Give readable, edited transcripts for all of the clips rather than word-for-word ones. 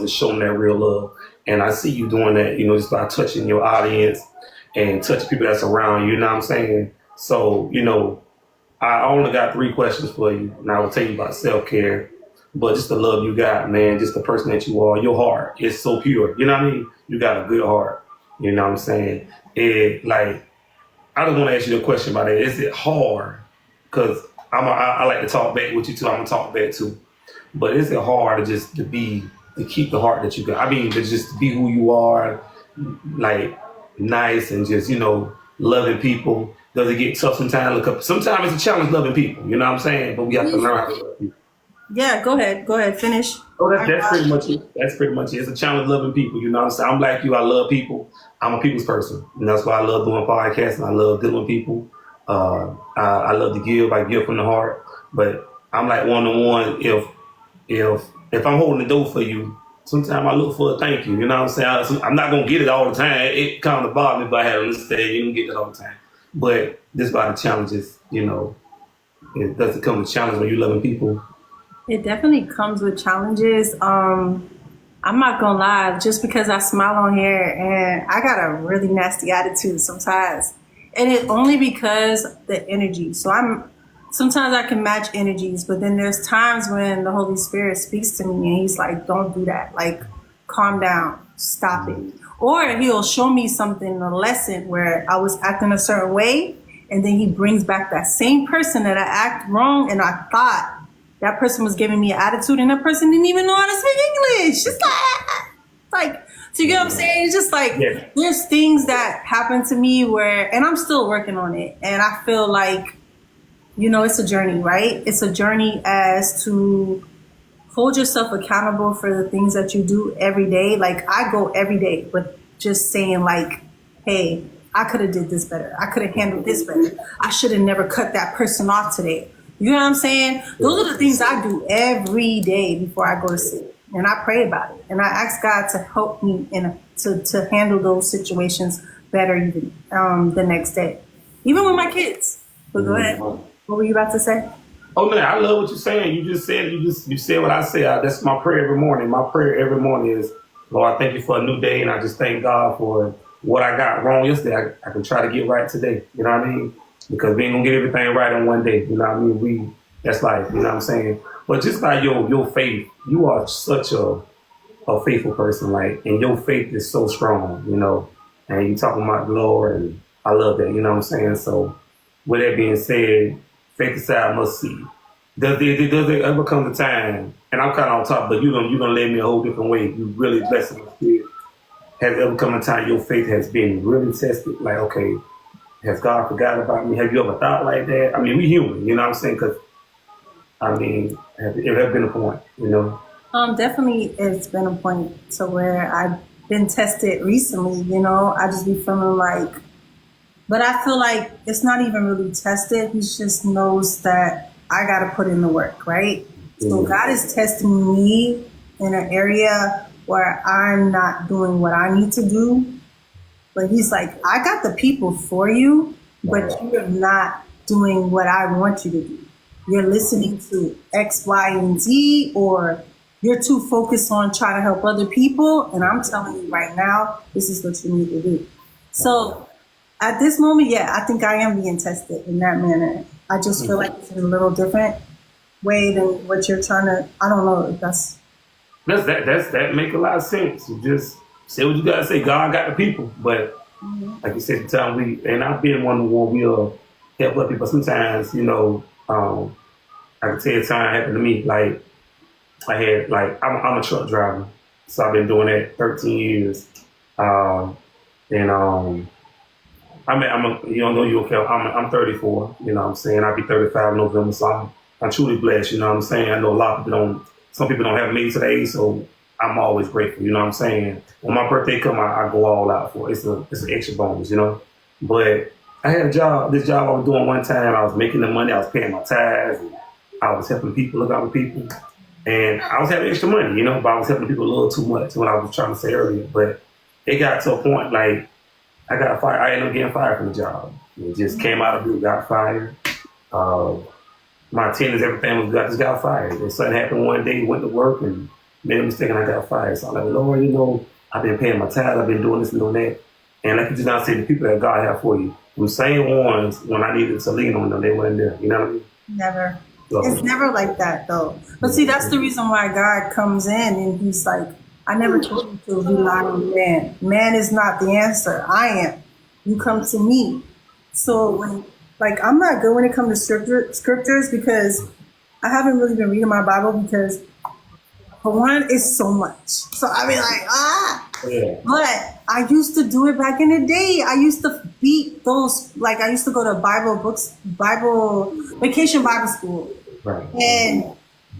to show them that real love. And I see you doing that, just by touching your audience and touching people that's around you. You know what I'm saying? So, I only got 3 questions for you, and I will tell you about self care. But just the love you got, man, just the person that you are, your heart is so pure. You know what I mean? You got a good heart. You know what I'm saying? I just want to ask you a question about that. Is it hard? Because I like to talk back with you too. I'm gonna talk back too. But is it hard to keep the heart that you got? I mean, to just be who you are, like nice and just loving people. Does it get tough sometimes? Look, sometimes it's a challenge loving people. You know what I'm saying? But we have to learn how to love people. Yeah, go ahead, finish. Oh, that's pretty much it. That's pretty much it. It's a challenge loving people. You know what I'm saying? I'm like you. I love people. I'm a people's person. And that's why I love doing podcasts and I love dealing with people. I love to give. I give from the heart. But I'm like one-on-one. If I'm holding the door for you, sometimes I look for a thank you. You know what I'm saying? I'm not going to get it all the time. It kind of bothers me if I had to listen. You don't get it all the time. But this about the challenges, it doesn't come with challenge when you're loving people. It definitely comes with challenges. I'm not gonna lie, just because I smile on here and I got a really nasty attitude sometimes. And it only because the energy. So sometimes I can match energies, but then there's times when the Holy Spirit speaks to me and he's like, don't do that. Like, calm down, stop it. Or he'll show me something, a lesson where I was acting a certain way. And then he brings back that same person that I act wrong. And I thought that person was giving me an attitude and that person didn't even know how to speak English. It's like, so you get what I'm saying? It's just like, There's things that happen to me and I'm still working on it. And I feel like, it's a journey, right? It's a journey as to hold yourself accountable for the things that you do every day. Like, I go every day, but just saying like, hey, I could have did this better. I could have handled this better. I should have never cut that person off today. You know what I'm saying? Those are the things I do every day before I go to sleep. And I pray about it. And I ask God to help me to handle those situations better even the next day. Even with my kids. But go ahead. What were you about to say? Oh, man, I love what you're saying. You said what I say. That's my prayer every morning. My prayer every morning is, Lord, I thank you for a new day. And I just thank God for what I got wrong yesterday. I can try to get right today. You know what I mean? Because we ain't gonna get everything right in one day. You know what I mean? That's life, you know what I'm saying? But just by your faith, you are such a faithful person, like, and your faith is so strong, and you talking about the Lord, and I love that, you know what I'm saying? So with that being said, faith aside must see. Does there ever come a time, and I'm kind of on top, but you're gonna lead me a whole different way. You really blessed my spirit. Has there ever come a time your faith has been really tested? Like, okay, has God forgotten about me? Have you ever thought like that? I mean, we human, you know what I'm saying? Because, it has been a point, Definitely it's been a point to where I've been tested recently, I just be feeling like, but I feel like it's not even really tested. He just knows that I got to put in the work, right? Mm-hmm. So God is testing me in an area where I'm not doing what I need to do. But he's like, I got the people for you, but you're not doing what I want you to do. You're listening to X, Y, and Z, or you're too focused on trying to help other people. And I'm telling you right now, this is what you need to do. So at this moment, I think I am being tested in that manner. I just feel like it's in a little different way than what you're trying to, I don't know if that make a lot of sense. You just say what you gotta say. God got the people, but like you said, sometimes and I've been one we'll help other people. Sometimes, I can tell you a time happened to me. Like I had, I'm a truck driver, so I've been doing that 13 years. I'm 34. You know what I'm saying? I'll be 35 in November, so I'm truly blessed. You know what I'm saying? I know a lot of people some people don't have me today, so I'm always grateful, you know what I'm saying? When my birthday come, I go all out for it. It's an extra bonus, But I had this job I was doing one time. I was making the money, I was paying my tithes, and I was helping people, look out for people. And I was having extra money, but I was helping people a little too much, what I was trying to say earlier. But it got to a point, like, I got fired. I ended up getting fired from the job. It just came out of it, got fired. My attendance, everything was good. I just got fired. And something happened one day, went to work, and made a mistake and I got fired. So I'm like, Lord, you know, I've been paying my tithes, I've been doing this and doing that. And like you just now said, the people that God have for you, them same ones, when I needed to lean on them, they weren't there. You know what I mean? Never. So, It's never like that though. But see, that's the reason why God comes in and he's like, I never told you to rely on man. Man is not the answer. I am. You come to me. So when, like, I'm not good when it comes to scriptures because I haven't really been reading my Bible because for one, it's so much. So I be like, yeah. But I used to do it back in the day. I used to beat those, like I used to go to vacation Bible school. Right. And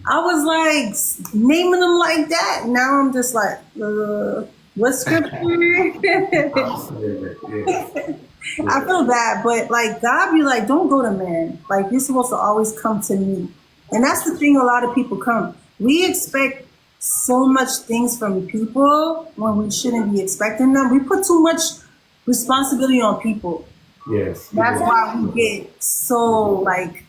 I was like naming them like that. Now I'm just like, what scripture? I feel bad, but like God be like, don't go to man. Like you're supposed to always come to me. And that's the thing a lot of people come. We expect so much things from people when we shouldn't be expecting them. We put too much responsibility on people. Yes. That's why we get so like,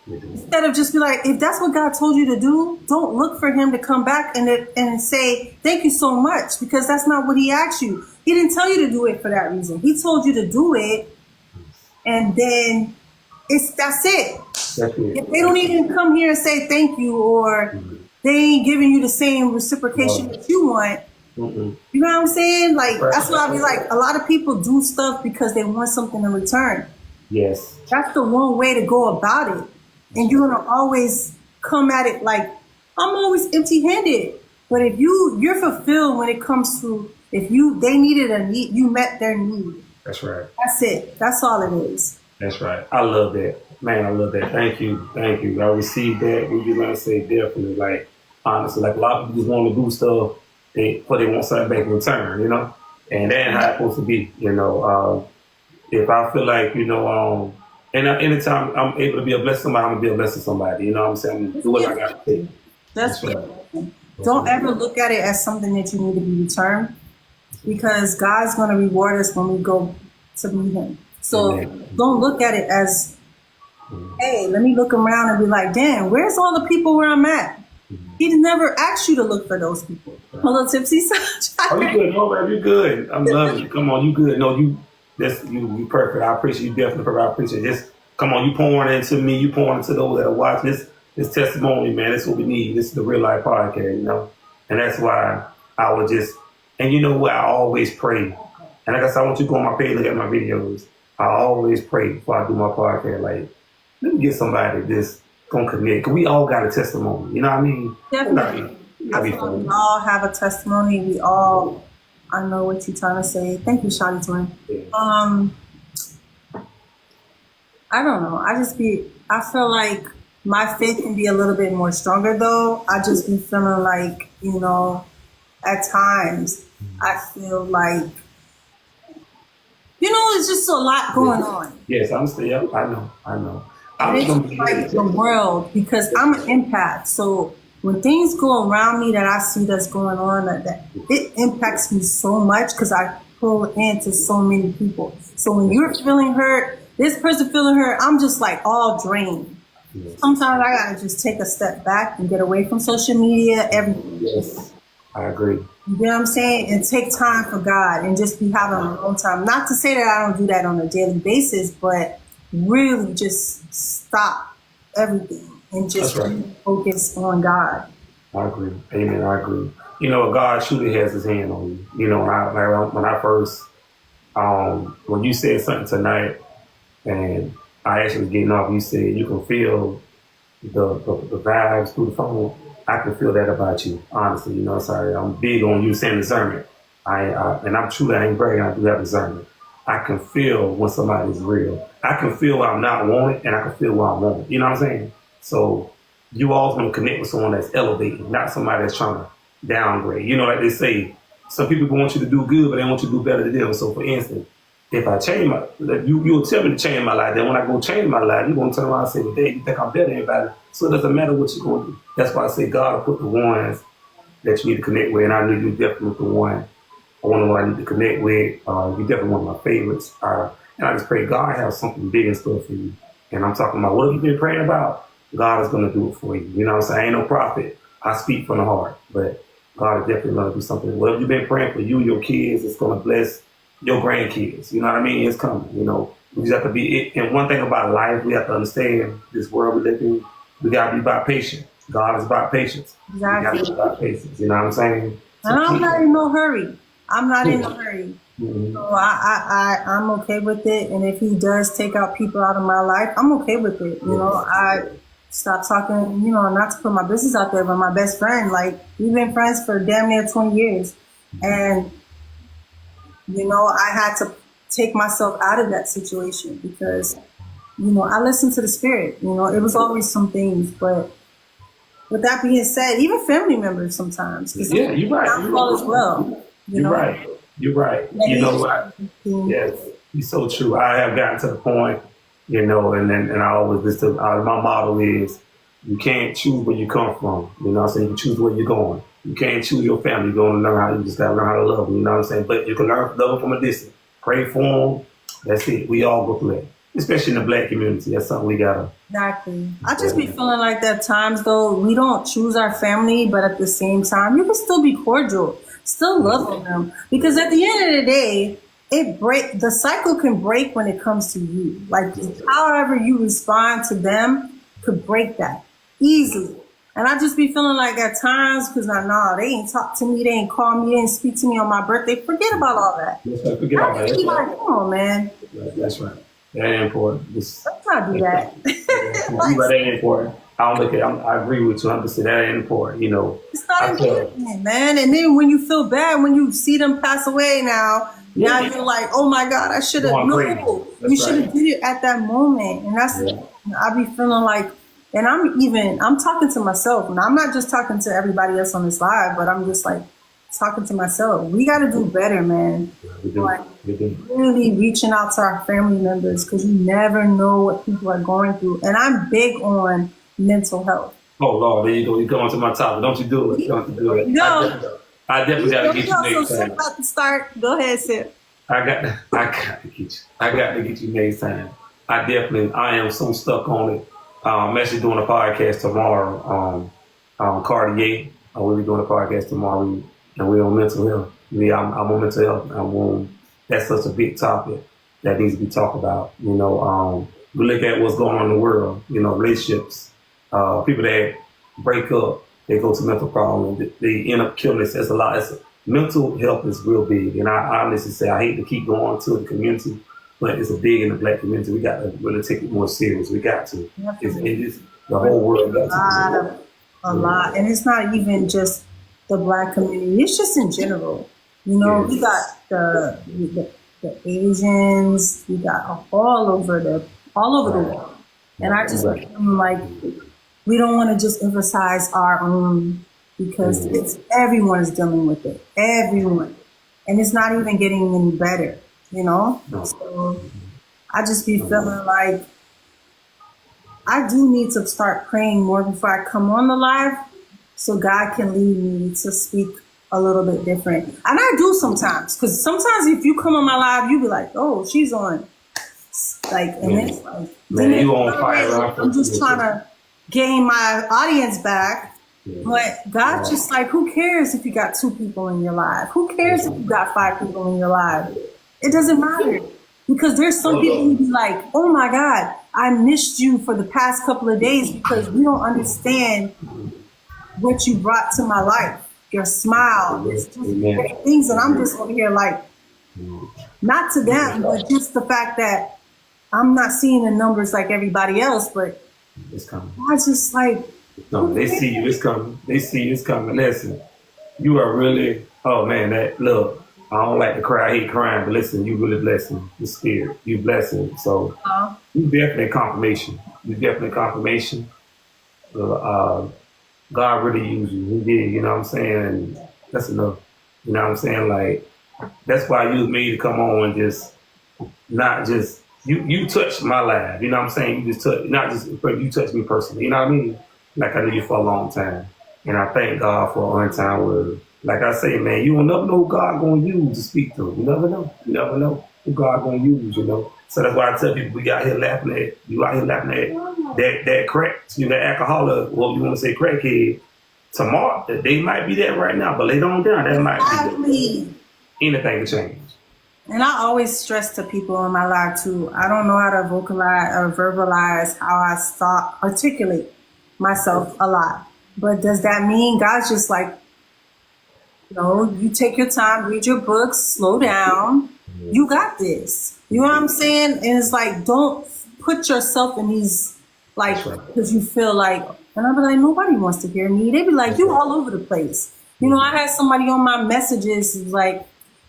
instead of just be like, if that's what God told you to do, don't look for him to come back and say, thank you so much, because that's not what he asked you. He didn't tell you to do it for that reason. He told you to do it, and then that's it. If they don't even come here and say thank you, or they ain't giving you the same reciprocation that you want, you know what I'm saying? Like, that's why I be like, a lot of people do stuff because they want something in return. Yes. That's the one way to go about it. And you're gonna always come at it like, I'm always empty-handed. But if you're fulfilled when it comes to, if they needed a need, you met their need. That's right. That's it. That's all it is. That's right. I love that. Man, I love that. Thank you. Thank you. I received that. We just gonna say definitely, like, honestly, like a lot of people just want to do stuff but they want something back in return, you know? And that ain't how it's supposed to be, you know. If I feel like, you know, and anytime I'm able to be a blessing to somebody, I'm gonna be a blessing to somebody. You know what I'm saying? I'm gonna do what I got to do. That's right. Don't ever look at it as something that you need to be returned, because God's gonna reward us when we go to meet him. So don't look at it as, hey, let me look around and be like, damn, where's all the people where I'm at? He never asked you to look for those people. A little tipsy. Oh, you good? No, baby, you good. I'm loving you. Come on, you good. No, you perfect. I appreciate you, definitely perfect. I appreciate this. Come on, you pouring into me. You pouring into those that are watching this testimony, man. That's what we need. This is the Real Life Podcast, you know. And that's why I would just, and you know what? I always pray. And like I said, I want you to go on my page, look at my videos. I always pray before I do my podcast. Like, let me get somebody that's gonna connect. Cause we all got a testimony. You know what I mean? Definitely. I feel like we all have a testimony. I know what you're trying to say. Thank you, Shawty Twin. Yeah. I don't know. I feel like my faith can be a little bit more stronger though. I just be feeling like, you know, at times I feel like, you know, it's just a lot going on. Yes, I'm still, yeah, I know. It's like the world, because I'm an empath. So when things go around me that I see that's going on, that it impacts me so much because I pull into so many people. So when you're feeling hurt, this person feeling hurt, I'm just like all drained. Yes. Sometimes I gotta just take a step back and get away from social media, everything. Yes, I agree. You know what I'm saying? And take time for God and just be having my own time. Not to say that I don't do that on a daily basis, but really just stop everything and just focus on God. I agree. Amen. I agree. You know, God truly has his hand on you. You know, when I first, when you said something tonight and I actually was getting off, you said you can feel the vibes through the phone. I can feel that about you, honestly. You know, sorry, I'm big on you saying discernment. And I'm truly, I ain't bragging, I do have discernment. I can feel when somebody's real. I can feel when I'm not wanted, and I can feel when I'm wanted. You know what I'm saying? So you always want to connect with someone that's elevating, not somebody that's trying to downgrade. You know, like they say, some people want you to do good, but they want you to do better than them. So for instance, if I change you'll tell me to change my life. Then when I go change my life, you're going to turn around and say, well, Dave, you think I'm better than everybody. So it doesn't matter what you're going to do. That's why I say God will put the ones that you need to connect with. And I knew you definitely the one. One of the ones I need to connect with. You're definitely one of my favorites. And I just pray God has something big in store for you. And I'm talking about what have you been praying about? God is going to do it for you. You know what I'm saying? I ain't no prophet. I speak from the heart. But God is definitely going to do something. Whatever you've been praying for you and your kids, it's going to bless your grandkids. You know what I mean? It's coming. You know, we just have to be it. And one thing about life, we have to understand this world we live in. We got to be about patience. God is about patience. Exactly. We got to be about patience. You know what I'm saying? And I'm not in no hurry. I'm not in a hurry. Mm-hmm. So I'm okay with it. And if he does take out people out of my life, I'm okay with it. You know, I stop talking, you know, not to put my business out there, but my best friend, like, we've been friends for damn near 20 years. And, you know, I had to take myself out of that situation because, you know, I listened to the spirit. You know, it was always some things, but with that being said, even family members sometimes. Yeah, you're right. Downfall as well. You're right. You're right. You know what? Yes, you're so true. I have gotten to the point, you know, and I always listen. My motto is, you can't choose where you come from. You know what I'm saying? You can choose where you're going. You can't choose your family. You're going to learn how. You just got to learn how to love them. You know what I'm saying? But you can learn love them from a distance. Pray for them. That's it. We all go through that, especially in the Black community. That's something we gotta. Exactly. I just be feeling like that times though we don't choose our family, but at the same time you can still be cordial, still love on them, because at the end of the day, the cycle can break when it comes to you. Like however you respond to them could break that easily. And I just be feeling like at times, because they ain't talk to me, they ain't call me, they ain't speak to me on my birthday. Forget about all that. Forget all that. Like, come on, man. That's right. That ain't important. Let's not do that. That ain't important. I agree with you. I'm just saying that ain't important. You know, it's not important, man. And then when you feel bad when you see them pass away, now you're like, oh my God, I should have. No, you should have did it at that moment. And that's I be feeling like, and I'm talking to myself, and I'm not just talking to everybody else on this live, but I'm just like talking to myself. We got to do better, man. We do. Like, really reaching out to our family members, because you never know what people are going through. And I'm big on mental health. Oh Lord, there you go. You come onto my topic. Don't you do it. Don't you do it. No. I definitely got to get you next time. About to start. Go ahead, Sip. I got to get you. I got to get you next time. I am so stuck on it. I'm actually doing a podcast tomorrow. Cartier. We'll be doing a podcast tomorrow, and we're on mental health. I'm on mental health. That's such a big topic that needs to be talked about. You know, we look at what's going on in the world. You know, relationships. People that break up, they go to mental problems. They end up killing themselves. A lot. Mental health is real big, and I honestly say I hate to keep going to the community, but it's a big in the Black community. We got to really take it more serious. We got to. It's the whole world got to. A lot, and it's not even just the Black community. It's just in general. You know, we got the Asians. We got all over the world, and I just feel like we don't want to just emphasize our own, because everyone is dealing with it. Everyone, and it's not even getting any better. You know, so I just be feeling like I do need to start praying more before I come on the live, so God can lead me to speak a little bit different. And I do sometimes, because sometimes if you come on my live, you be like, oh, she's on. Like, and then it's like, you on fire. I'm just trying to gain my audience back. But God just like, who cares if you got 2 people in your live? Who cares if you got 5 people in your live? It doesn't matter. Because there's some people who be like, oh my God, I missed you for the past couple of days because we don't understand what you brought to my life. Your smile, it's just things that I'm just over here like, not to them, but just the fact that I'm not seeing the numbers like everybody else, but it's coming. I just like, no, they see you, it's coming. They see you, it's coming. Listen, you are really, oh man, that look. I don't like to cry. I hate crying, but listen, you really blessing the spirit. You blessing. So you definitely confirmation. You definitely confirmation. God really used you. He did. You know what I'm saying? And that's enough. You know what I'm saying? Like, that's why you was made to come on and just not just you touched my life. You know what I'm saying? You just touched, not just, but you touched me personally. You know what I mean? Like, I knew you for a long time, and I thank God for an on-time word. Like I say, man, you will never know who God gonna use to speak to. You never know. You never know who God gonna use, you know. So that's why I tell people, we out here laughing at that crack, that alcoholic, well, you want to say crackhead, tomorrow, they might be there right now, but later on down, that might be Exactly. anything can change. And I always stress to people in my life too. I don't know how to vocalize or verbalize how I thought, articulate myself a lot. But does that mean God's just like, no, you take your time, read your books, slow down. You got this. You know what I'm saying? And it's like, don't put yourself in these, like, That's right. because you feel like, and I'll be like, nobody wants to hear me. They be like, you all over the place. You know, I had somebody on my messages like,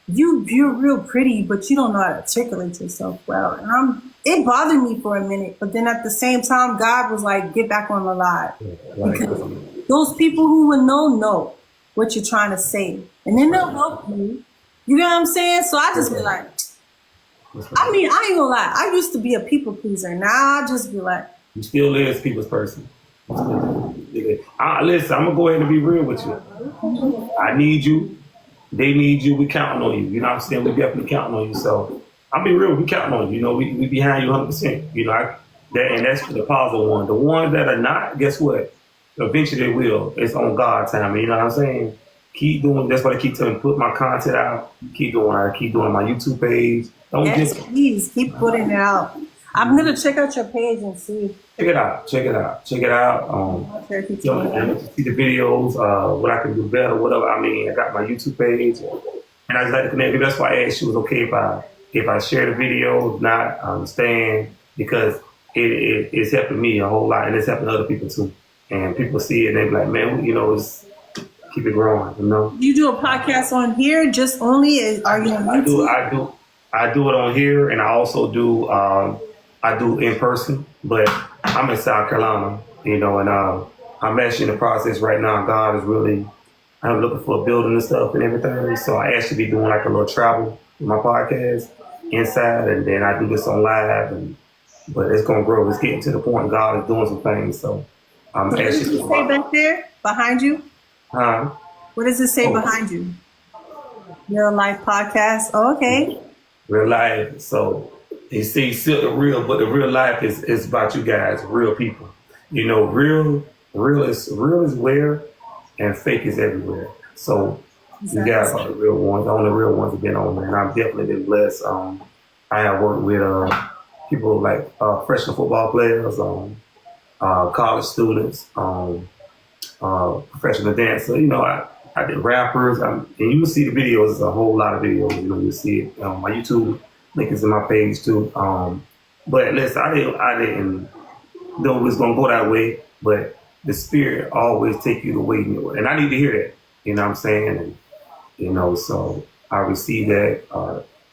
you're real pretty, but you don't know how to articulate yourself well. And it bothered me for a minute, but then at the same time, God was like, get back on the live. Like, Because those people who would know what you're trying to say. And then they'll help you. You know what I'm saying? So I just be like, I mean, I ain't gonna lie. I used to be a people pleaser. Now I just be like, you still is people's person. Listen, I'm gonna go ahead and be real with you. I need you. They need you. We counting on you. You know what I'm saying? We definitely counting on you. So I'll be real. We counting on you. You know, we behind you 100%. You know, and that's the positive one. The ones that are not, guess what? Eventually they will. It's on God time. You know what I'm saying? Keep doing. That's why I keep telling you, put my content out. Keep doing it. Keep doing my YouTube page. Don't yes, just please keep putting it out. I'm gonna check out your page and see. check it out. Check it out. Check it out. You know, and to see the videos, what I can do better, whatever. I mean, I got my YouTube page, and I just like to connect. That's why I asked you, it was okay if I share the video. If not, I understand, because it's helping me a whole lot, and it's helping other people too. And people see it, and they be like, man, you know, it's keep it growing. You know. You do a podcast on here, just only? Are you on YouTube? I do it on here, and I also do I do in person, but I'm in South Carolina, you know, and I'm actually in the process right now. God is really, I'm looking for a building and stuff and everything. So I actually be doing like a little travel with my podcast inside, and then I do this on live, but it's gonna grow. It's getting to the point God is doing some things. So I'm What does actually it say back there behind you? huh? What does it say Oh. behind you? Real life podcast. Oh, okay. Real life. So you see, still the real, but the real life is about you guys, real people. You know, real is where, and fake is everywhere. So you guys are the real ones. The only real ones have been on there, and I've definitely been blessed. I have worked with people like freshman football players, college students, professional dancer. You know, I did rappers, and you will see the videos. There's a whole lot of videos. You know, you see it on my YouTube. Link is in my page too. But listen, I didn't know it was gonna go that way. But the spirit always take you the way you know, and I need to hear that. You know what I'm saying? And you know, so I receive that.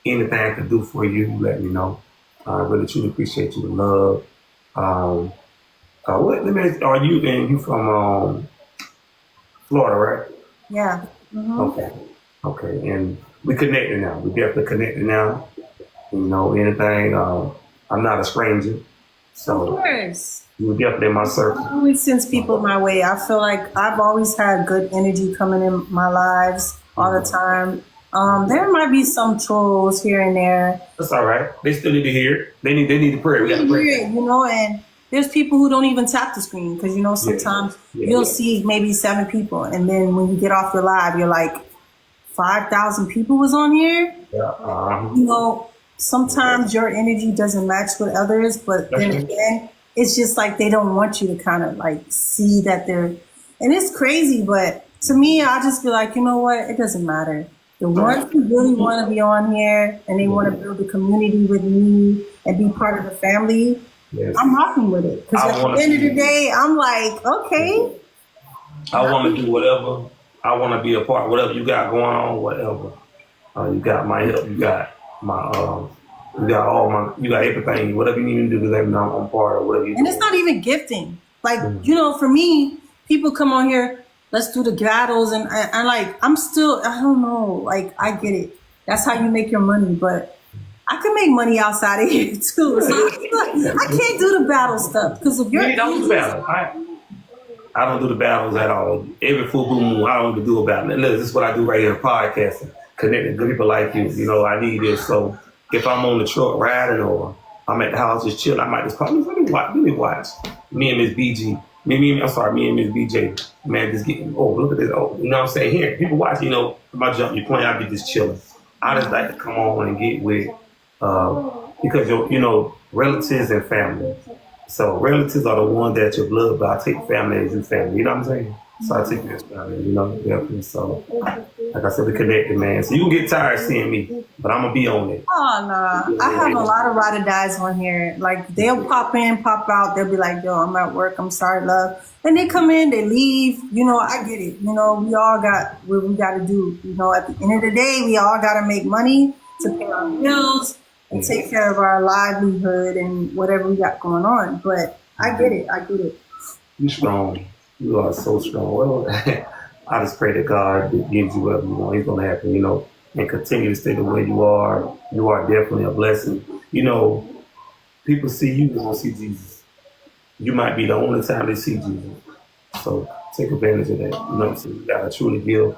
Anything I can do for you, let me know. I really truly appreciate you. The love. What? Let me. Are you? And you from Florida, right? Yeah. Mm-hmm. Okay. And we connected now. We definitely connected now. You know, anything. I'm not a stranger, Of so course. you're definitely in my circle. Always sends people my way. I feel like I've always had good energy coming in my lives all the time. There might be some trolls here and there. That's all right. They still need to hear it. They need to pray. We got to pray. You know, and there's people who don't even tap the screen because, you know, sometimes you'll see maybe 7 people. And then when you get off your live, you're like, 5,000 people was on here. Yeah. You know, sometimes your energy doesn't match with others, but then again, it's just like they don't want you to kind of like see that they're, and it's crazy, but to me, I just feel like, you know what, it doesn't matter. The ones who really want to be on here and they want to build a community with me and be part of the family, Yes. I'm rocking with it. Because at the end of the day, I'm like, okay. I want to do whatever. I want to be a part. Whatever you got going on, whatever. You got my help. You got my. You got all my. You got everything. Whatever you need to do to let me know I'm part of whatever you. And it's not even gifting. Like, you know, for me, people come on here, let's do the battles, and like, I'm still, I don't know, like, I get it. That's how you make your money, but I can make money outside of here too. So I can't do the battle stuff because if you're don't do battle. I don't do the battles at all. Every full moon, I don't do a battle. Look, this is what I do right here, podcasting, connecting good people like you. You know, I need this. So if I'm on the truck riding or I'm at the house just chilling, I might just call me. Let me watch. Me and Miss BG. I'm sorry, me and Miss BJ, man, just getting, oh, look at this, oh, you know what I'm saying? Here, people watch, you know, my jump, you playing, I be just chilling. I just like to come on and get with, because, you know, relatives and family. So relatives are the ones that your blood, but I take family as your family, you know what I'm saying? So I take this family, you know, definitely. So, like I said, we connected, man. So you can get tired seeing me, but I'm going to be on it. Oh, no. I have a lot of ride or dies on here. Like, they'll pop in, pop out. They'll be like, yo, I'm at work. I'm sorry, love. And they come in, they leave. You know, I get it. You know, we all got what we got to do. You know, at the end of the day, we all got to make money to pay our bills and take care of our livelihood and whatever we got going on. But I get it. I get it. You're strong. You are so strong. Well, I just pray that God gives you whatever you want. He's going to happen, you know, and continue to stay the way you are. You are definitely a blessing. You know, people see you, they don't see Jesus. You might be the only time they see Jesus. So take advantage of that. You know what I'm saying? You got to truly give. You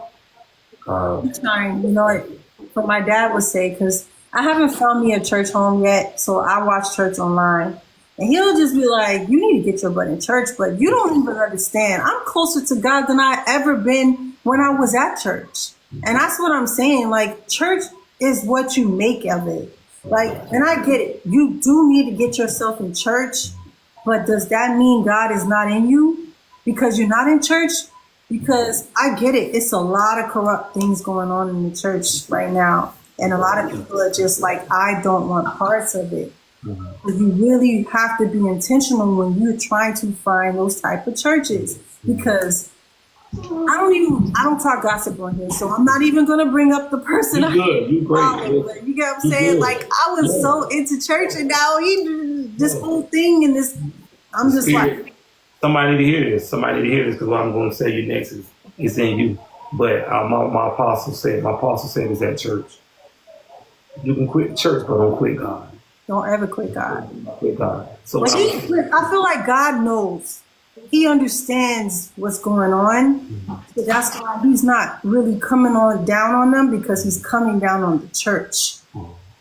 know what my dad would say, because I haven't found me a church home yet, so I watch church online. And he'll just be like, you need to get your butt in church, but you don't even understand. I'm closer to God than I ever been when I was at church. And that's what I'm saying. Like, church is what you make of it. Like, and I get it. You do need to get yourself in church, but does that mean God is not in you because you're not in church? Because I get it. It's a lot of corrupt things going on in the church right now. And a lot of people are just like, I don't want parts of it. But you really have to be intentional when you're trying to find those type of churches, because I don't talk gossip on here, so I'm not even gonna bring up the person. You good, you great. You get what I'm saying? Like, I was so into church, and now this whole thing and this, I'm just like, somebody need to hear this. Somebody need to hear this, because what I'm going to say you next is in you. But my apostle said this at church. You can quit church, but don't quit God. Don't ever quit God. Quit God. So I feel like God knows. He understands what's going on. So that's why he's not really coming down on them, because he's coming down on the church.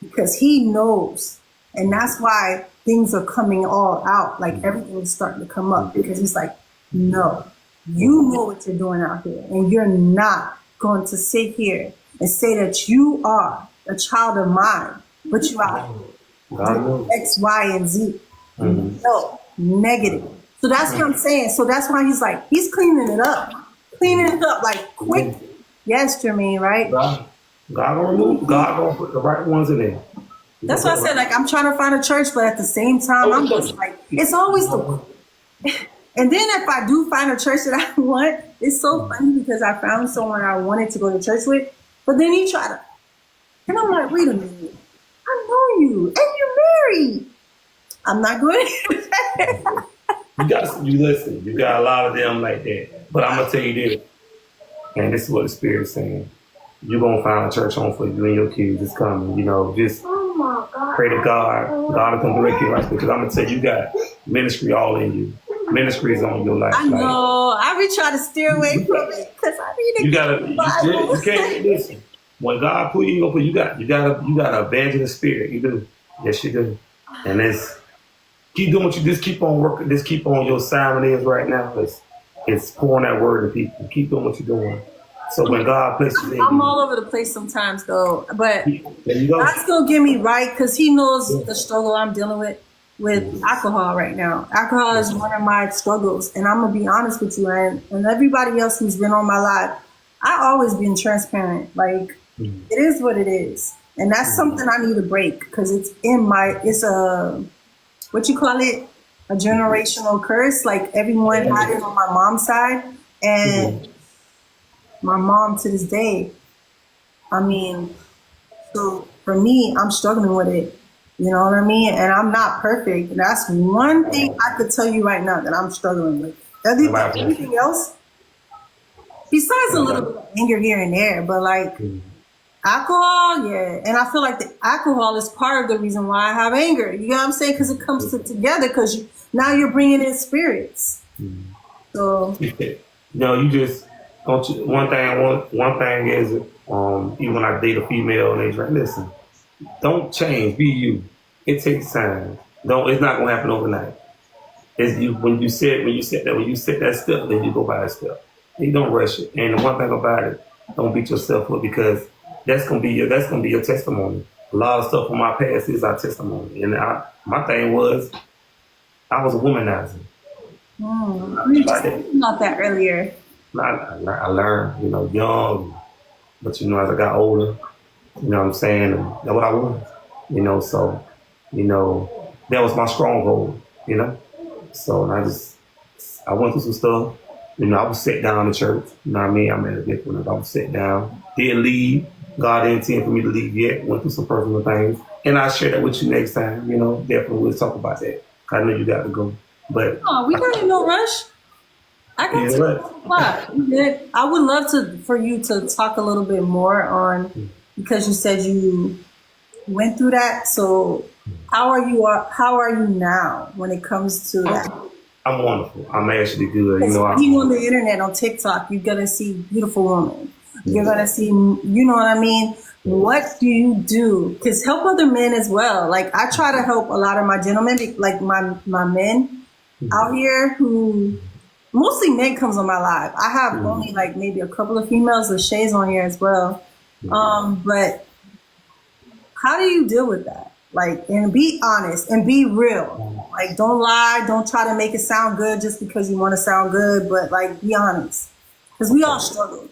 Because he knows. And that's why things are coming all out. Like, everything is starting to come up, because he's like, no, you know what you're doing out here. And you're not going to sit here and say that you are a child of mine, but you are X, Y, and Z. No, negative. So that's what I'm saying. So that's why he's like, he's cleaning it up like quick. Yes, Jermaine, right? God gonna put the right ones in there. That's why I said, like, I'm trying to find a church, but at the same time, I'm just like, it's always and then if I do find a church that I want, it's so funny, because I found someone I wanted to go to church with, but then he tried to, and I'm like, wait a minute. I know you, and you're married. I'm not going to. You got a lot of them like that. But I'm going to tell you this, and this is what the Spirit's saying. You're going to find a church home for you and your kids. It's coming. You know, just pray to God. God will come direct you right, because I'm going to tell you, you got ministry all in you. Ministry is on your life. I know. I be trying to steer away from it, because I need to you can't listen. When God put you, you got an evangelist spirit. You do. Yes, you do. And it's keep doing what you just keep on working. Just keep on your assignment is right now. It's pouring that word to people. Keep doing what you're doing. So when God places you, I'm all over the place sometimes, though. But God's gonna get me right, because He knows the struggle I'm dealing with alcohol right now. Alcohol is one of my struggles, and I'm gonna be honest with you, and everybody else who's been on my life. I always been transparent. Like, it is what it is. And that's something I need to break, because it's a, what you call it? A generational curse. Like, everyone had it on my mom's side. And my mom to this day, I mean, so for me, I'm struggling with it. You know what I mean? And I'm not perfect. And that's one thing I could tell you right now that I'm struggling with. Everything else, besides a little bit of anger here and there, but like, alcohol, yeah. And I feel like the alcohol is part of the reason why I have anger. You know what I'm saying? Because it comes together, because now you're bringing in spirits. So. No, you just, don't you, one thing is, even when I date a female and they like, listen, don't change, be you. It takes time. It's not going to happen overnight. is you when you set that step, then you go by that step. You don't rush it. And the one thing about it, don't beat yourself up because that's gonna be your testimony. A lot of stuff from my past is our testimony. And my thing was I was a womanizer. We just talked about that earlier. I learned, young, but as I got older, you know what I'm saying? And that's what I was, so, that was my stronghold, So I went through some stuff. I was set down in church. You know what I mean? I made a big one. I was set down. Didn't leave. God didn't intend for me to leave yet. Went through some personal things. And I'll share that with you next time. Definitely we'll talk about that. I know you got to go. But we not in no rush. I got to. I would love for you to talk a little bit more on, because you said you went through that. So how are you now when it comes to that? I'm wonderful. I'm actually good. Being on the internet, on TikTok, you're gonna see beautiful women. You're gonna see, you know what I mean? What do you do? Because help other men as well. Like I try to help a lot of my gentlemen, like my men out here who mostly men comes on my live. I have only like maybe a couple of females with Shay's on here as well. But how do you deal with that? Like, and be honest and be real. Like, don't lie. Don't try to make it sound good just because you want to sound good. But like, be honest, because we all struggle.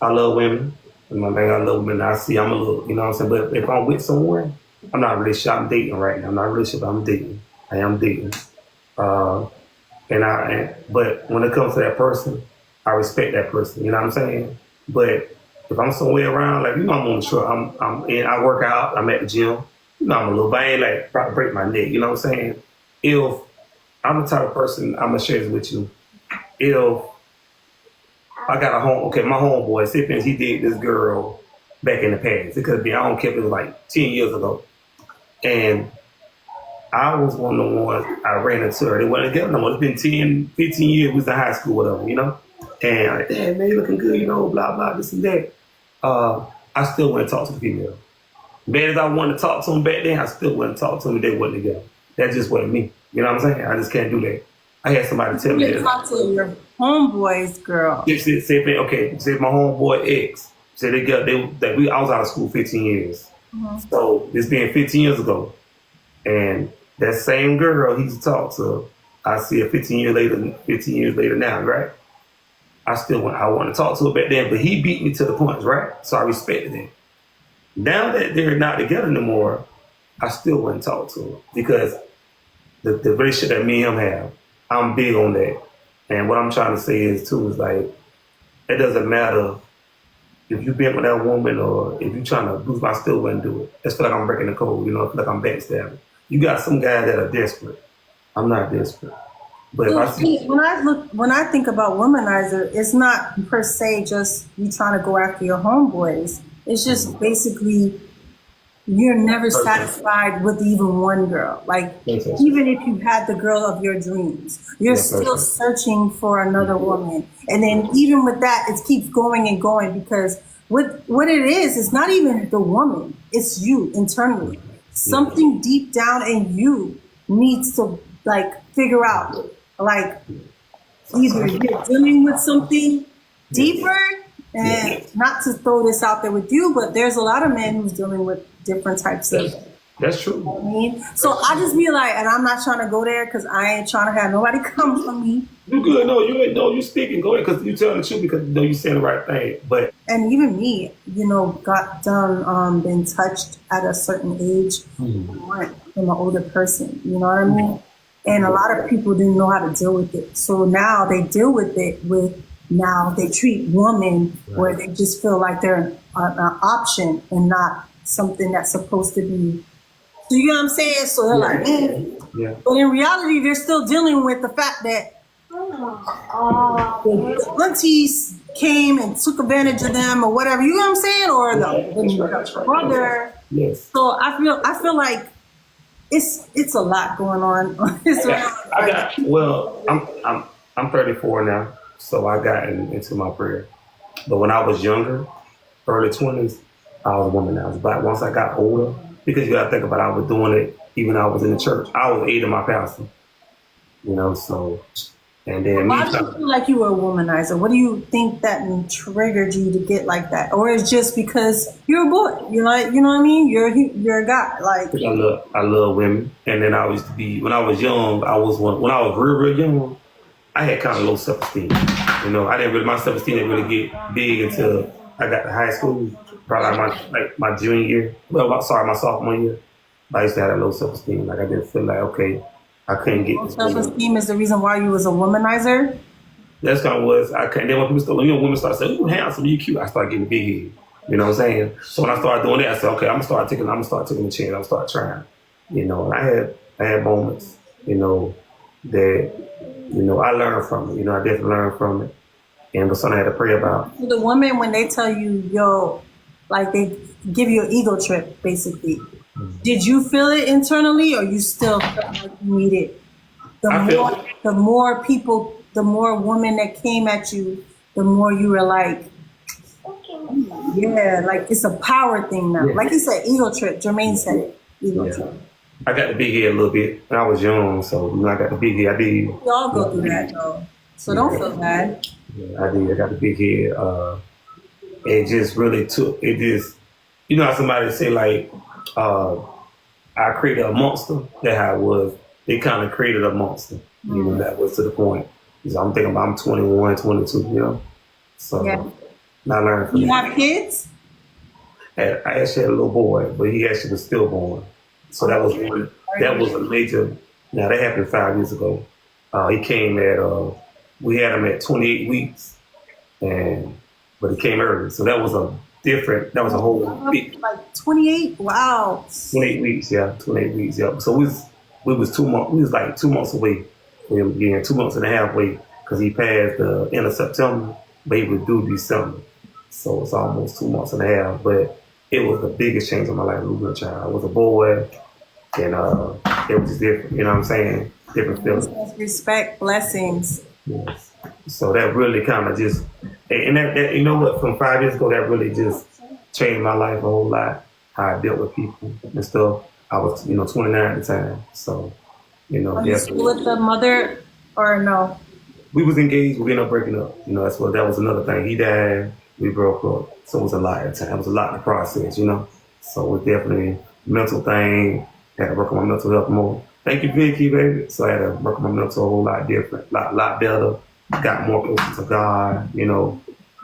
I love women. And one thing I love women, I'm a little, you know what I'm saying? But if I'm with someone, I'm not really sure. I'm dating right now. I'm not really sure, but I'm dating. I am dating. But when it comes to that person, I respect that person. You know what I'm saying? But if I'm somewhere around, like, I'm on the truck. I work out. I'm at the gym. I'm a little, but I ain't like about to break my neck. You know what I'm saying? If I'm the type of person, I'm gonna share this with you. If I got my homeboy, Sippins, he dated this girl back in the past. It could be, I don't care if it was like 10 years ago. And I was one of the ones, I ran into her. They wasn't together no more. It's been 10, 15 years. We was in high school, whatever, And I'm like, damn, man, you looking good, blah, blah, this and that. I still wouldn't talk to the female. Bad as I wanted to talk to them back then, I still wouldn't talk to them if they wasn't together. That just wasn't me. You know what I'm saying? I just can't do that. I had somebody tell me that. Talk to your homeboy's girl. Say my homeboy ex. Said I was out of school 15 years. So this being 15 years ago. And that same girl he used to talk to, I see her 15 years later now, right? I want to talk to her back then, but he beat me to the punch, right? So I respected him. Now that they're not together anymore, I still wouldn't talk to her because the relationship that me and him have, I'm big on that. And what I'm trying to say is like, it doesn't matter if you've been with that woman or if you're trying to boost, I still wouldn't do it. It's feel like I'm breaking the code, I feel like I'm backstabbing. You got some guys that are desperate. I'm not desperate. But when I think about womanizer, it's not per se just you trying to go after your homeboys. It's just basically you're never satisfied with even one girl. Like even if you had the girl of your dreams, you're still searching for another woman. And then even with that, it keeps going and going because what it is, it's not even the woman, it's you internally. Something deep down in you needs to like figure out, like either you're dealing with something deeper, and not to throw this out there with you, but there's a lot of men who's dealing with different types of. That's true. You know what I mean, so I just be like, and I'm not trying to go there because I ain't trying to have nobody come for me. You good? No, you ain't. No, you speaking. Go ahead, because you telling the truth because you saying the right thing. But and even me, got done, been touched at a certain age from an older person. You know what I mean? And a lot of people didn't know how to deal with it. So now they deal with it now they treat women where they just feel like they're an option and not something that's supposed to be. So you know what I'm saying? So they're like, man. Yeah. But in reality, they're still dealing with the fact that the aunties came and took advantage of them or whatever. You know what I'm saying? Or the brother. Yes. So I feel like it's a lot going on. I'm 34 now. So I got into my prayer. But when I was younger, early 20s, I was a womanizer. But once I got older, because you got to think about it, I was doing it even when I was in the church. I was aiding my pastor. you know. So, and then me, Why do you feel like you were a womanizer? What do you think that triggered you to get like that, or it's just because you're a boy? You're like, you know what I mean? You're a guy. Like, I love women, and then I used to be when I was young. I was when I was real young. I had kind of low self esteem. You know, I didn't really my self esteem didn't really get big until I got to high school, probably my junior year. Well, sorry, my sophomore year. I used to have that low self esteem. Like I didn't feel like okay, I couldn't get this self woman. esteem is the reason why you was a womanizer. That's kind of was I couldn't. Then when people start, women start saying, "You handsome, you cute," I started getting big head. You know what I'm saying? So when I started doing that, I said, "Okay, I'm gonna start taking the chance. I'm gonna start trying." You know, and I had moments. You know that I learned from it. You know, I definitely learned from it, and it was something I had to pray about. The woman, when they tell you, yo, like they give you an ego trip, basically. Did you feel it internally, or you still felt like you needed I feel the more people, the more women that came at you, the more you were like, yeah, like it's a power thing now. yeah, Like you said, ego trip. Jermaine said it, ego yeah. trip. I got the big head a little bit when I was young, so I got the big head. I did. We all go through that though, so don't feel bad. Yeah, I did. I got the big head. It just really took. It just, how somebody say like, uh, I created a monster. That's how it was. It kind of created a monster. That was to the point. So I'm thinking about I'm 21, 22. So Yeah. I learned from You that. have kids? I actually had a little boy, but he actually was stillborn. So that was one. That was a major. Now that happened 5 years ago. He came at. We had him at 28 weeks, but he came early. So that was a different. That was a whole big Like 28? Wow. 28 weeks. Yeah, 28 weeks. Yeah. So we was 2 months. We was like 2 months away from him again. 2 months and a half away because he passed the end of September, but he was due December. So it's almost 2 months and a half. But it was the biggest change in my life losing a child. I was a boy, and it was just different. You know what I'm saying? Different feeling. Respect, blessings. Yes. So that really kind of just, and that you know what? From 5 years ago, that really just changed my life a whole lot. How I dealt with people and stuff. I was 29 at the time, so Are you still definitely. with the mother or no? We was engaged. We ended up breaking up. That was another thing. He died. We broke up. So it was a lot at the time. It was a lot in the process. So it definitely mental thing. Had to work on my mental health more. Thank you, Vicky, baby. So I had to work on my mental a whole lot different, lot better. Got more closer to God, and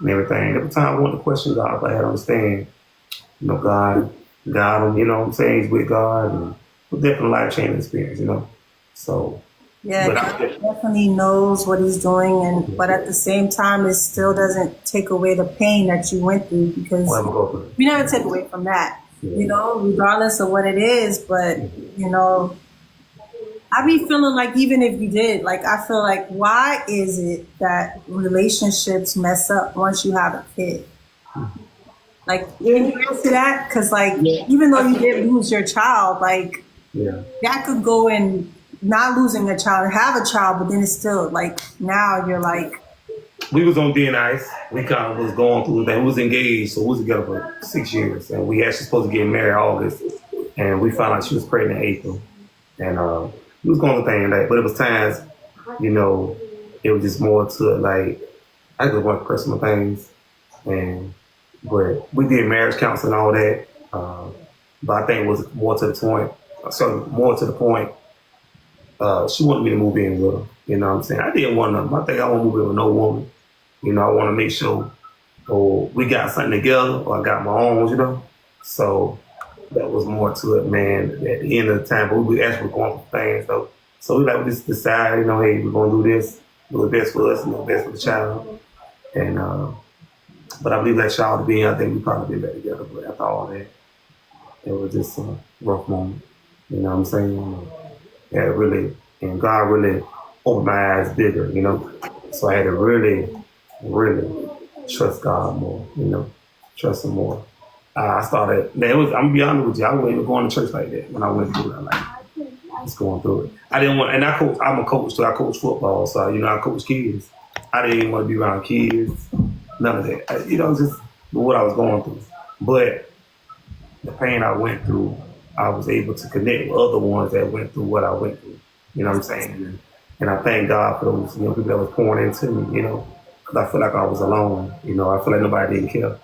everything. Every time I wanted to question God, but I had to understand, God, I'm saying he's with God, and it was definitely a life changing experience. So, Yeah, but God definitely knows what he's doing, but at the same time, it still doesn't take away the pain that you went through because I'll go for it. we never take away from that, Yeah. regardless of what it is. But, I be feeling like even if you did, like, I feel like, why is it that relationships mess up once you have a kid? Like, can you answer that? Because, like, even though you did lose your child, like, Yeah. that could go in not losing a child, have a child, but then it's still like now you're like, We was on DNIs. We kind of was going through that. We was engaged, so we was together for 6 years, and we actually supposed to get married August, and we found out she was pregnant in April, and we was going through things like, but it was times, it was just more to like, I just want personal things, but we did marriage counseling and all that, but I think it was more to the point. So more to the point, she wanted me to move in with her. You know what I'm saying? I didn't want to. I think I want to move in with no woman. I want to make sure, we got something together, or I got my own. So that was more to it, man. At the end of the time, but we actually going for things though. So we just decide, hey, we're gonna do this, do the best for us, and do the best for the child. And but I believe that child to be in, I think we probably did that together. But after all that, it was just a rough moment. You know what I'm saying? Yeah, really, and God really opened my eyes bigger. So I had to really, really trust God more, trust Him more. I started, man, I'm gonna be honest with you, I wasn't even going to church like that when I went through it. Like, just going through it. I didn't want, and I'm a coach, so I coach football, so, I coach kids. I didn't even want to be around kids, none of that. Just what I was going through. But the pain I went through, I was able to connect with other ones that went through what I went through. You know what I'm saying? And I thank God for those, people that was pouring into me, because I feel like I was alone. I feel like nobody didn't care,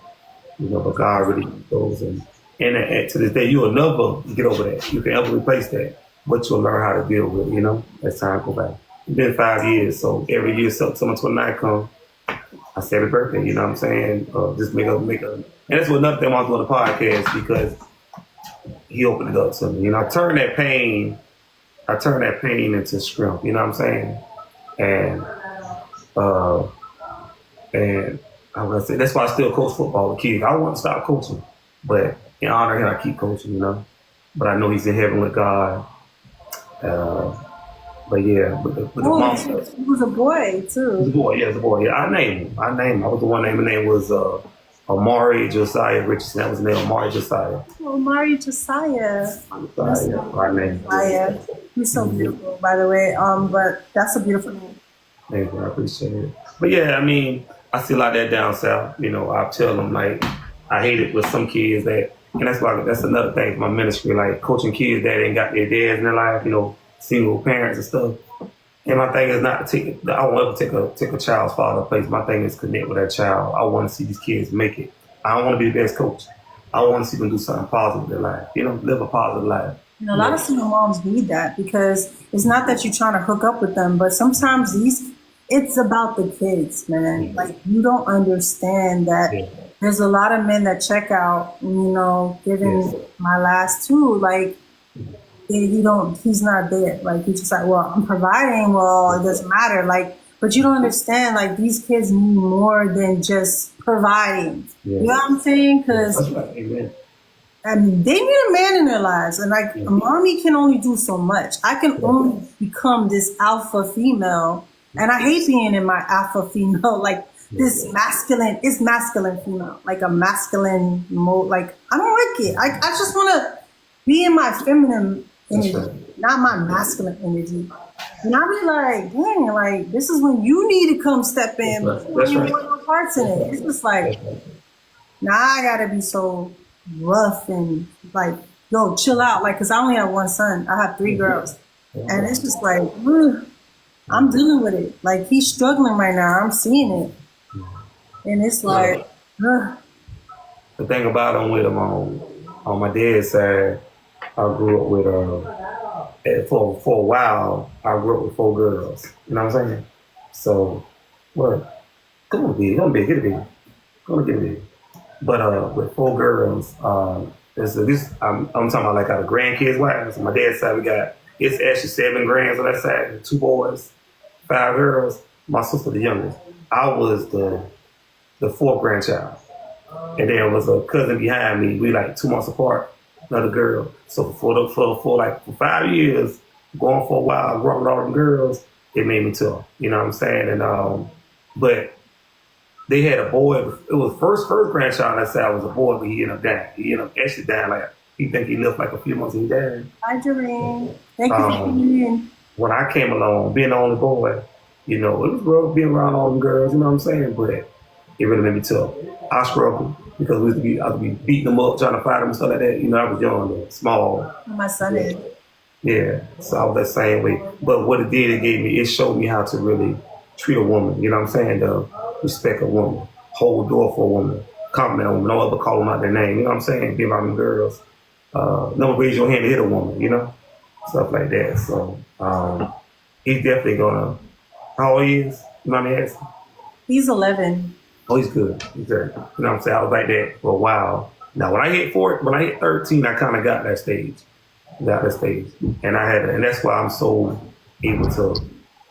but God really goes. And to this day, you'll never get over that. You can ever replace that, but you'll learn how to deal with it, as time goes by. It's been 5 years, so every year, September 29 comes, I say happy birthday, you know what I'm saying? Just and that's what another thing I was doing the podcast, because he opened it up to me. I turned that pain into strength, you know what I'm saying? And I would say that's why I still coach football with kids. I want to stop coaching, but in honor of him, I keep coaching, But I know he's in heaven with God. But yeah, but the mom. He was a boy too. He was a boy, yeah, I named him. I was the one named. His name was Amari Josiah Richardson. That was his name, Amari Josiah. Oh, Amari Josiah. I named Josiah. He's so beautiful, by the way. But that's a beautiful name. Thank you, I appreciate it. But yeah, I see a lot of that down south. I tell them, like, I hate it with some kids and that's another thing for my ministry, like coaching kids that ain't got their dads in their life, single parents and stuff. And my thing is not to I won't ever take a child's father place. My thing is connect with that child. I want to see these kids make it. I don't want to be the best coach. I want to see them do something positive in their life, live a positive life. And a lot of single moms need that, because it's not that you're trying to hook up with them, but sometimes it's about the kids, man. Yeah. Like, you don't understand that there's a lot of men that check out, given my last two, like, he's not there. Like, he's just like, well, I'm providing, well, it doesn't matter. Like, but you don't understand, like, these kids need more than just providing. Yeah. You know what I'm saying? Because they need a man in their lives. And like, a mommy can only do so much. I can only become this alpha female. And I hate being in my alpha female, like this masculine female, like a masculine mode. Like, I don't like it. I just want to be in my feminine energy, not my masculine energy. And I be like, dang, like, this is when you need to come step in. When you want no parts in it. It's just like, nah, I gotta be so rough and like, yo, chill out. Like, cause I only have one son. I have 3 girls. And it's just like, I'm dealing with it. Like, he's struggling right now. I'm seeing it. And it's like, The thing about him with him on my dad's side, I grew up with for a while. I grew up with 4 girls. You know what I'm saying? So, what? Gonna get it. But with 4 girls, I'm talking about like out of grandkids' wives. On my dad's side, it's actually 7 grands on that side, 2 boys, 5 girls. My sister, the youngest. I was the 4th grandchild. And there was a cousin behind me. We like 2 months apart, another girl. So for 5 years, going for a while, growing with all them girls, it made me tough. You know what I'm saying? And but they had a boy. It was first grandchild. I said I was a boy, but he ended up dying. He ended up actually dying. Like, he think he lived like a few months and he died. Hi, Jermaine. Thank you for coming in. When I came along, being the only boy, it was rough being around all them girls. You know what I'm saying? But it really made me tough. I struggled because I used to be beating them up, trying to fight them and stuff like that. I was young and small. My son is. Yeah, so I was that same way. But what it showed me how to really treat a woman. You know what I'm saying? To respect a woman, hold the door for a woman, compliment a woman, don't ever call them out their name. You know what I'm saying? Be around them girls. Never raise your hand to hit a woman, stuff like that. So he's definitely gonna. How old he is? You mind me asking? He's 11. Oh, he's good. He's good. You know what I'm saying? I was like that for a while. Now, when I hit 13, I kind of got that stage. And that's why I'm so able to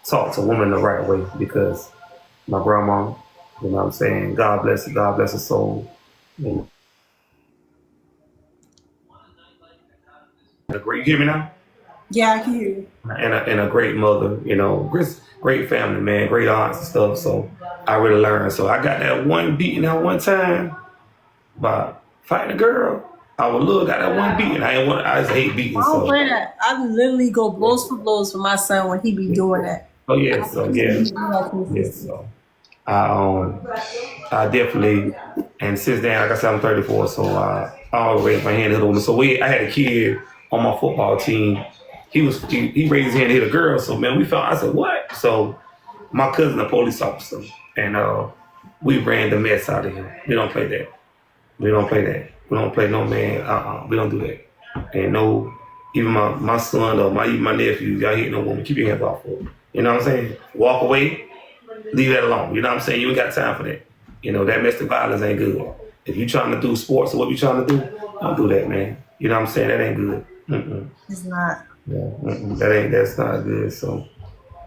talk to women the right way, because my grandma, you know what I'm saying? God bless her soul. You hear me now? Yeah, I can hear you. And a great mother, great family, man, great aunts and stuff. So I really learned. So I got that one beating at one time by fighting a girl. I got that one beating. I just hate beating. I don't play that. I literally go blows for blows for my son when he be doing that. Oh yeah, so yeah. So I definitely, and since then, like I said, I'm 34, so I always raised my hand to the woman. So I had a kid on my football team he raised his hand and hit a girl. So man, I said, what? So my cousin, a police officer, and we ran the mess out of him. We don't play that. We don't play that. We don't play no man. We don't do that. And no, even my son or even my nephew, y'all hit no woman, keep your hands off of her. You know what I'm saying? Walk away, leave that alone. You know what I'm saying? You ain't got time for that. You know, that domestic violence ain't good. If you trying to do sports or what you trying to do, don't do that, man. You know what I'm saying? That ain't good. It's not. Yeah, that's not good. So,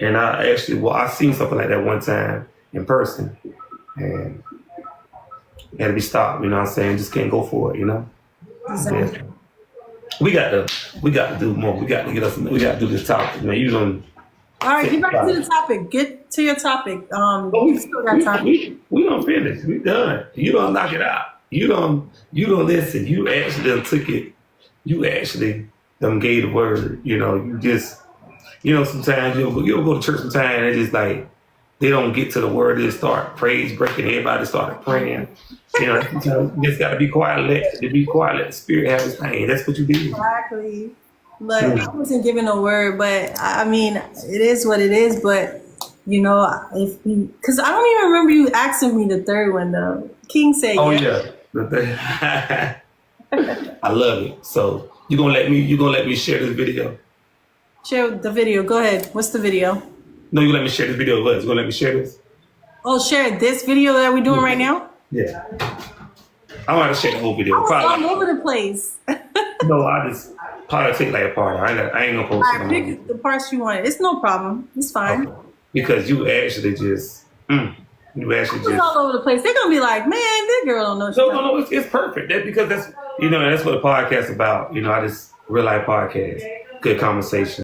and I seen something like that one time in person, and it had to be stopped. You know what I'm saying? Just can't go for it. You know. Exactly. Yeah. We got to do more. We got to do this topic, man. You don't. All right, get back to the topic. Get to your topic. We still got time. We don't finish. We done. You don't knock it out. You don't listen. You actually took it. You actually gave the word. You know, you just, sometimes you'll go to church sometimes and it's just like, they don't get to the word. They start praise breaking. Everybody started praying. You know, sometimes you just got to be quiet. Let the Spirit have His thing. That's what you did. Exactly. But I wasn't giving a word, but I mean, it is what it is. But because I don't even remember you asking me the third one though. King said, "Oh yeah, the third." I love it. So you gonna let me share this video? Share the video. Go ahead. What's the video? No, you let me share this video. What? You gonna let me share this? Oh, share this video that we're doing right now? Yeah. I want to share the whole video. I was all over the place. No, I just probably take like a part. I ain't gonna post it. All right, pick the parts you wanted. It's no problem. It's fine. Okay. Because you actually just, It's all over the place. They're gonna be like, man, that girl don't know. No, it's perfect. Because that's what the podcast is about. I just real life podcast, good conversation.